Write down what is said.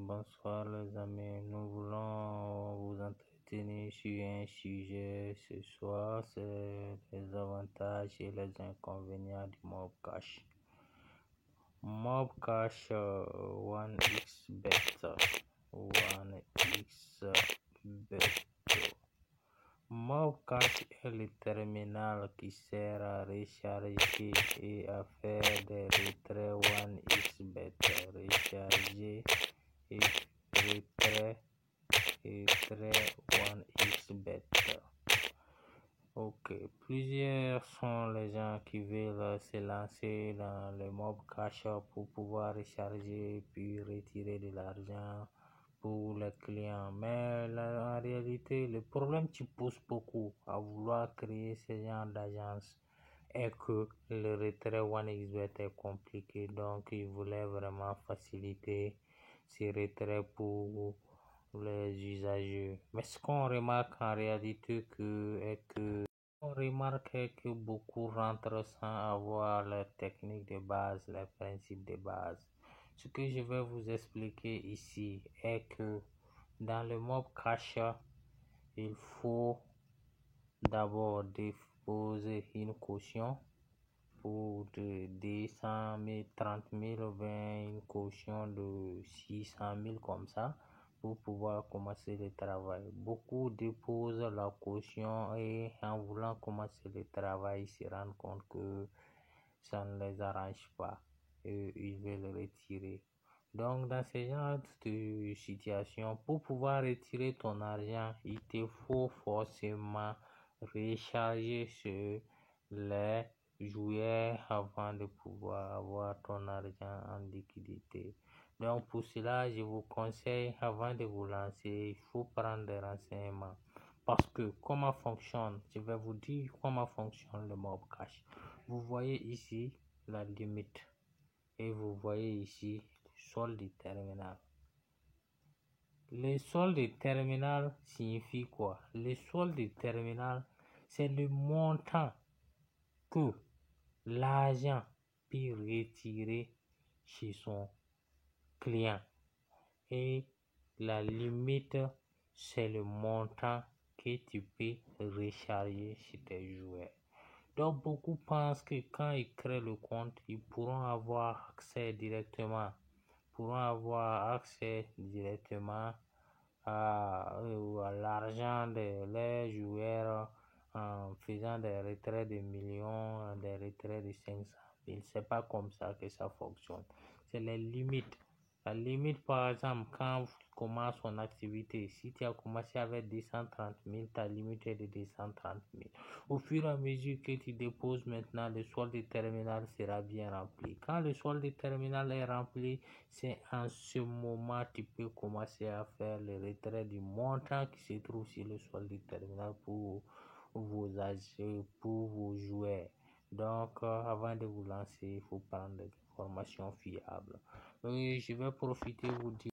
Bonsoir les amis, nous voulons vous entretenir sur un sujet ce soir, c'est les avantages et les inconvénients du mob cash. Mob cash 1xbet, 1xbet. Mob cash est le terminal qui sert à recharger et à faire des retraits 1xbet, recharger et retrait 1xbet. Ok, plusieurs sont les gens qui veulent se lancer dans le mob cash pour pouvoir recharger puis retirer de l'argent pour les clients, mais en réalité le problème qui pousse beaucoup à vouloir créer ce genre d'agence est que le retrait 1xbet est compliqué, donc ils voulaient vraiment faciliter ces retraits pour les usagers. Mais ce qu'on remarque en réalité est que beaucoup rentrent sans avoir les techniques de base, les principes de base. Ce que je vais vous expliquer ici est que dans le mob cash, il faut d'abord déposer une caution pour de 100 000, 30 000 ou bien une caution de 600 000 comme ça pour pouvoir commencer le travail. Beaucoup déposent la caution et en voulant commencer le travail, ils se rendent compte que ça ne les arrange pas et ils veulent retirer. Donc dans ce genre de situation, pour pouvoir retirer ton argent, il te faut forcément recharger sur les joueurs avant de pouvoir avoir ton argent en liquidité. Donc pour cela, je vous conseille, avant de vous lancer, il faut prendre des renseignements. Parce que comment fonctionne, je vais vous dire comment fonctionne le mob cash. Vous voyez ici la limite et vous voyez ici le solde terminal. Le solde terminal signifie quoi? Le solde terminal, c'est le montant que l'agent peut retirer chez son client et la limite, c'est le montant que tu peux recharger chez tes joueurs. Donc beaucoup pensent que quand ils créent le compte, ils pourront avoir accès directement à l'argent des joueurs en faisant des retraits de millions, des retraits de 500 000. C'est pas comme ça que ça fonctionne. C'est les limites. La limite, par exemple, quand tu commences ton activité, si tu as commencé avec 230 000, ta limite est de 230 000. Au fur et à mesure que tu déposes maintenant, le solde terminal sera bien rempli. Quand le solde terminal est rempli, c'est en ce moment que tu peux commencer à faire le retrait du montant qui se trouve sur le solde terminal pour vos joueurs. Donc, avant de vous lancer, il faut prendre des informations fiables. Je vais profiter vous dire